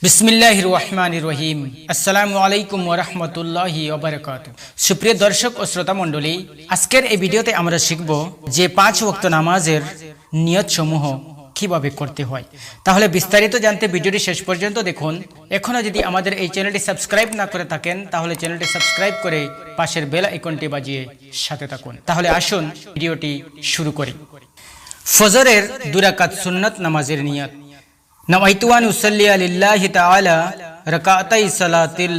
বিসমিল্লাহির রহমানির রহিম। আসসালামু আলাইকুম ওয়া রাহমাতুল্লাহি ওয়া বারাকাতুহু। সুপ্রিয় দর্শক ও শ্রোতা মণ্ডলী, আজকের এই ভিডিওতে আমরা শিখব যে 5 ওয়াক্ত নামাজের নিয়ত সমূহ কিভাবে করতে হয়। তাহলে বিস্তারিত জানতে ভিডিওটি শেষ পর্যন্ত দেখুন। এখনো যদি আমাদের এই চ্যানেলটি সাবস্ক্রাইব না করে থাকেন তাহলে চ্যানেলটি সাবস্ক্রাইব করে পাশের বেল আইকনটি বাজিয়ে সাথে থাকুন। তাহলে আসুন ভিডিওটি শুরু করি। ফজরের 2 রাকাত সুন্নাত নামাজের নিয়ত। নওয়াইতু আন উসাল্লি লিল্লাহি তাআলা রাকাতাই সালাতিল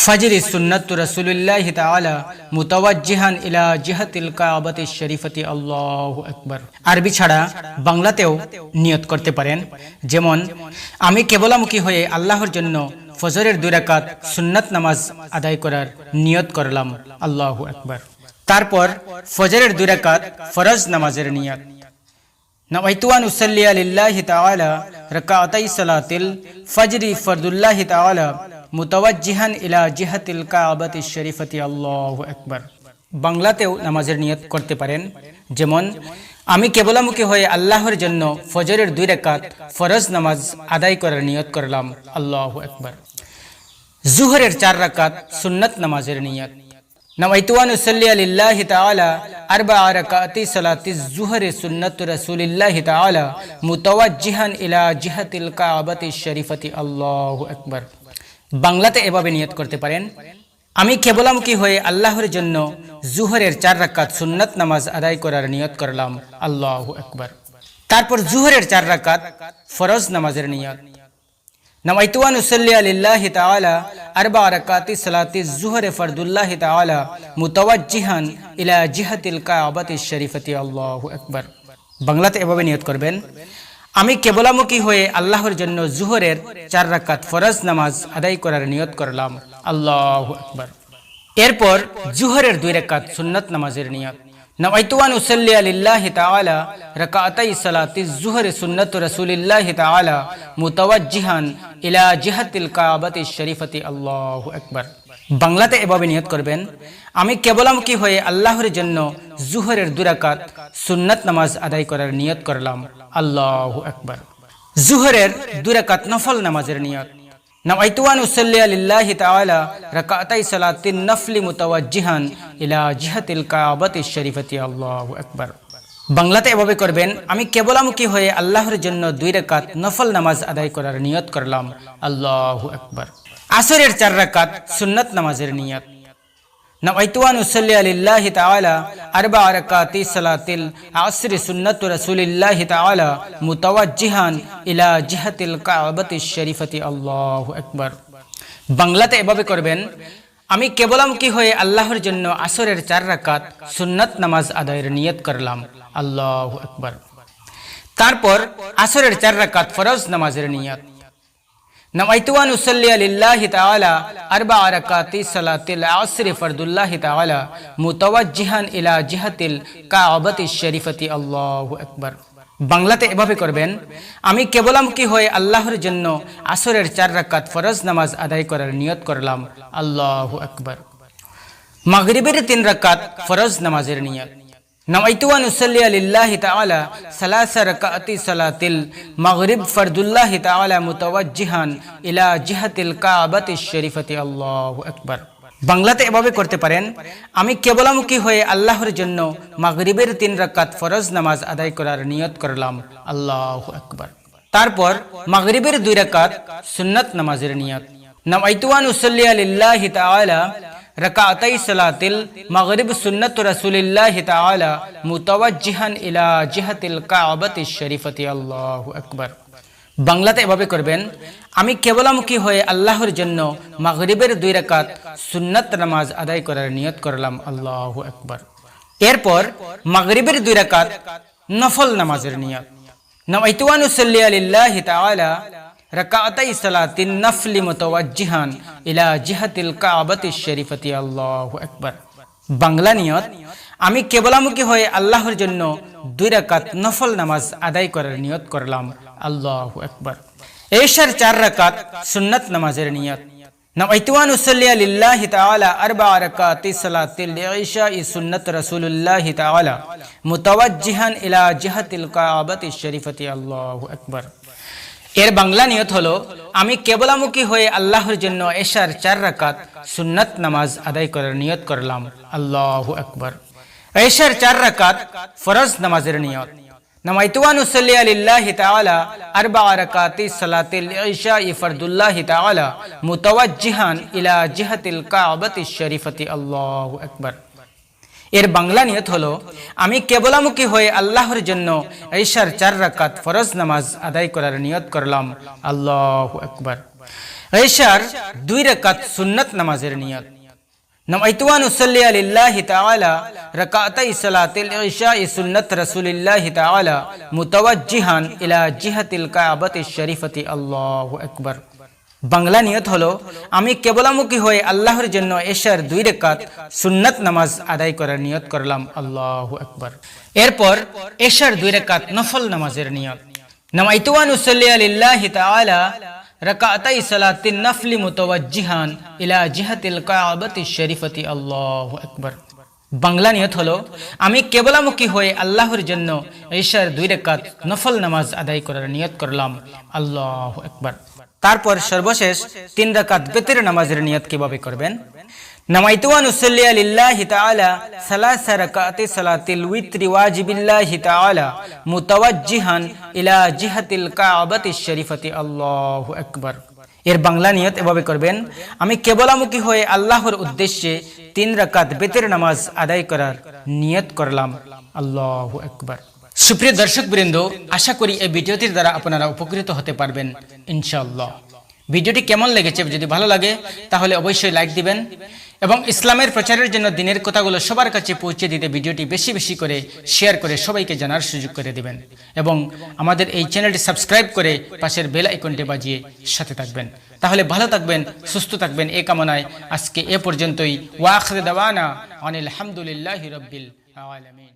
ফজর সুন্নাতু রাসূলুল্লাহি তাআলা মুতাওয়াজ্জিহান ইলা জিহাতিল কাবাতি শরীফতি। আল্লাহু আকবার। আরবি ছাড়া বাংলাতেও নিয়ত করতে পারেন। যেমন, আমি কেবলামুখী হয়ে আল্লাহর জন্য ফজরের 2 রাকাত সুন্নাত নামাজ আদায় করার নিয়ত করলাম। আল্লাহু আকবার। তারপর ফজরের 2 রাকাত ফরজ নামাজের নিয়ত। নওয়াইতু আন উসাল্লি লিল্লাহি তাআলা রাকাতাই সালাতিল ফজরি ফরদুল্লাহি তাআলা মুতাওয়াজ্জিহান ইলা জিহাতিল কাবাতি শরীফতি। আল্লাহু আকবার। বাংলাতেও নামাজের নিয়ত করতে পারেন। যেমন, আমি কেবলামুখী হয়ে আল্লাহর জন্য ফজরের 2 রাকাত ফরজ নামাজ আদায় করার নিয়ত করলাম। আল্লাহু আকবার। জোহরের 4 রাকাত সুন্নাত নামাজের নিয়ত। নওয়াইতু আন উসাল্লি লিল্লাহি তাআলা আরবা'a রাকাতি সালাতিজ যুহরি সুন্নাতু রাসূলিল্লাহি তাআলা মুতাওয়াজ্জিহান ইলা জিহাতিল কাবাতি শরীফতি। আল্লাহু আকবার। বাংলাতে এভাবে নিয়ত করতে পারেন। আমি কেবলামুখী হয়ে আল্লাহর জন্য জোহরের 4 রাকাত সুন্নাত নামাজ আদায় করার নিয়ত করলাম। আল্লাহু আকবার। তারপর জোহরের 4 রাকাত ফরজ নামাজের নিয়ত। নওয়াইতু আন উসাল্লি লিল্লাহি তাআলা আরবা'a রাকাতি সালাতিজ যুহরি ফরদুল্লাহি তাআলা মুতাওয়াজ্জিহান ইলা জিহাতিল কাবাতি শরীফতি। আল্লাহু আকবার। বাংলাতে এভাবে নিয়ত করবেন। আমি কেবলামুখী হয়ে আল্লাহর জন্য জোহরের 4 রাকাত ফরজ নামাজ আদায় করার নিয়ত করলাম। আল্লাহু আকবার। এরপর জোহরের 2 রাকাত সুন্নাত নামাজের নিয়ত। নওয়াইতু আন উসাল্লি লিল্লাহি তাআলা রাকাতাই সালাতিজ যুহরি সুন্নাতু রাসূলিল্লাহি তাআলা মুতাওয়াজ্জিহান ইলা জিহাতিল কাবাতি শরীফতি। আল্লাহু আকবার। বাংলাতে এভাবে নিয়ত করবেন। আমি কেবলামুখী হয়ে আল্লাহর জন্য জোহরের 2 রাকাত সুন্নাত নামাজ আদায় করার নিয়ত করলাম। আল্লাহু আকবার। জোহরের 2 রাকাত নফল নামাজের নিয়ত। নওয়াইতু আন উসাল্লি লিল্লাহি তাআলা রাকাতাই সালাতিন নফলি মুতাওয়াজ্জিহান ইলা জিহাতিল কাবাতি শরীফতি। আল্লাহু আকবার। বাংলাতে এভাবে করবেন। আমি কেবলামুখী হয়ে আল্লাহর জন্য 2 রাকাত নফল নামাজ আদায় করার নিয়ত করলাম। আল্লাহু আকবার। আসরের 4 রাকাত সুন্নাত নামাজের নিয়ত। নওয়াইতু আন উসাল্লি লিল্লাহি তাআলা আরবা'a রাকাতি সালাতিল আসরি সুন্নাতু রাসূলিল্লাহি তাআলা মুতাওয়াজ্জিহান ইলা জিহাতিল কাবাতি শরীফতি। আল্লাহু আকবার। বাংলাতে এভাবে করবেন। আমি কেবলামুখী হয়ে আল্লাহর জন্য আসরের 4 রাকাত সুন্নাত নামাজ আদায়ের নিয়ত করলাম। আল্লাহু আকবার। তারপর আসরের 4 রাকাত ফরজ নামাজের নিয়ত। নওয়াইতু আন উসাল্লি লিল্লাহি তাআলা আরবা'a রাকাতি সালাতিল আসরি ফরদুল্লাহি তাআলা মুতাওয়াজ্জিহান ইলা জিহাতিল কাবাতি শরীফতি। আল্লাহু আকবার। বাংলাতে এভাবে করবেন। আমি কেবলামুখী হয়ে আল্লাহর জন্য আসরের 4 রাকাত ফরজ নামাজ আদায় করার নিয়ত করলাম। আল্লাহু আকবার। মাগরিবের 3 রাকাত ফরজ নামাজের নিয়ত। নওয়াইতু আন উসাল্লি লিল্লাহি তাআলা সালাসা রাকাতি সালাতিল মাগরিব ফরদুল্লাহি তাআলা মুতাওয়াজ্জিহান ইলা জিহাতিল কাবাতি শরীফতি। আল্লাহু আকবার। বাংলাতে এভাবে করতে পারেন। আমি কেবলামুখী হয়ে আল্লাহর জন্য মাগরিবের 3 রাকাত ফরজ নামাজ আদায় করার নিয়ত করলাম। আল্লাহু আকবার। তারপর মাগরিবের 2 রাকাত সুন্নাত নামাজের নিয়ত। নওয়াইতু আন উসাল্লি লিল্লাহি তাআলা রাকাতাই সালাতিল মাগরিব সুন্নাতু রাসূলিল্লাহি তাআলা মুতাওয়াজ্জিহান ইলা জিহাতিল কাবাতি শরীফতি। আল্লাহু আকবার। বাংলাতে এভাবে করবেন। আমি কেবলামুখী হয়ে আল্লাহর জন্য মাগরিবের 2 রাকাত সুন্নাত নামাজ আদায় করার নিয়ত করলাম। আল্লাহু আকবার। এরপর মাগরিবের 2 রাকাত নফল নামাজের নিয়ত। নওয়াইতু আন উসাল্লি লিল্লাহি তাআলা রাকাতাই সালাতিন নফলি মুতাওয়াজ্জিহান ইলা জিহাতিল কাবাতি শরীফতি। আল্লাহু আকবার। বাংলা নিয়ত। আমি কেবলামুখী হয়ে আল্লাহর জন্য 2 রাকাত নফল নামাজ আদায় করার নিয়ত করলাম। আল্লাহু আকবার। এশার 4 রাকাত সুন্নাত নামাজের নিয়ত। নওয়াইতু আন উসাল্লি লিল্লাহি তাআলা আরবা'a রাকাতি সালাতিল ইশা'i সুন্নাত রাসূলুল্লাহি তাআলা মুতাওয়াজ্জিহান ইলা জিহাতিল কাবাতি শরীফতি। আল্লাহু আকবার। এর বাংলা নিয়ত হলো, আমি কেবলামুখী হয়ে আল্লাহর জন্য এশার 4 রাকাত সুন্নাত নামাজ আদায় করার নিয়ত করলাম। আল্লাহু আকবার। এশার 4 রাকাত ফরজ নামাজের নিয়ত। নামাইতু আন উসাল্লি লিল্লাহি তাআলা 4 রাকাতি সালাতিল ইশা ফরদুল্লাহি তাআলা মুতাওয়াজ্জিহান ইলা জিহাতিল কাবাতিশ শরীফাতি। আল্লাহু আকবার। এর বাংলা নিয়ত হলো, আমি কেবলামুখী হয়ে আল্লাহর জন্য ঈশার 4 রাকাত ফরজ নামাজ আদায় করার নিয়ত করলাম। আল্লাহু আকবার। ঈশার 2 রাকাত সুন্নাত নামাজের নিয়ত। নামাইতু আন উসাল্লি লিল্লাহি তাআলা রাকাতাই সালাতিল ইশা সুন্নাত রাসূলিল্লাহি তাআলা মুতাওয়াজ্জিহান ইলা জিহাতিল কাবাতিশ শরীফাতি। আল্লাহু আকবার। বাংলা নিয়ত হলো, আমি কেবলামুখী হয়ে আল্লাহর জন্য এশার 2 রাকাত সুন্নাত নামাজ আদায় করার নিয়ত করলাম। আল্লাহু আকবার। এরপর এশার 2 রাকাত নফল নামাজের নিয়ত। নামাইতু আন উসাল্লি লিল্লাহি তাআলা রাকাতাই সালাতিন নফলি মুতাওয়াজ্জিহান ইলা জিহাতিল কাবাতিশ শরীফাতি। আল্লাহু আকবার। বাংলা নিয়ত হলো, আমি কেবলামুখী হয়ে আল্লাহর জন্য এশার 2 রাকাত নফল নামাজ আদায় করার নিয়ত করলাম। আল্লাহু আকবার। তারপর সর্বশেষ 3 রাকাত বিতর নামাজের নিয়ত কিভাবে করবেন? নামাইতু আন উসাল্লি লিল্লাহি তাআলা 3 রাকাতি সালাতিল উইতরি ওয়াজিবিল্লাহি তাআলা মুতাওয়াজ্জিহান ইলা জিহাতিল কাবাতিশ শরীফাতি। আল্লাহু আকবার। এর বাংলা নিয়ত এভাবে করবেন, আমি কেবলামুখী হয়ে আল্লাহর উদ্দেশ্যে 3 রাকাত বিতর নামাজ আদায় করার নিয়ত করলাম। আল্লাহু আকবার। সুপ্রিয় দর্শকবৃন্দ, আশা করি এই ভিডিওটির দ্বারা আপনারা উপকৃত হতে পারবেন ইনশাআল্লাহ। ভিডিওটি কেমন লেগেছে? যদি ভালো লাগে তাহলে অবশ্যই লাইক দিবেন এবং ইসলামের প্রচারের জন্য দিনের কথাগুলো সবার কাছে পৌঁছে দিতে ভিডিওটি বেশি বেশি করে শেয়ার করে সবাইকে জানার সুযোগ করে দিবেন এবং আমাদের এই চ্যানেলটি সাবস্ক্রাইব করে পাশের বেল আইকনটি বাজিয়ে সাথে থাকবেন। তাহলে ভালো থাকবেন, সুস্থ থাকবেন এই কামনায় আজকে এ পর্যন্তই। ওয়া আখিরু দাওয়ানা আনিল হামদুলিল্লাহি রাব্বিল আলামিন।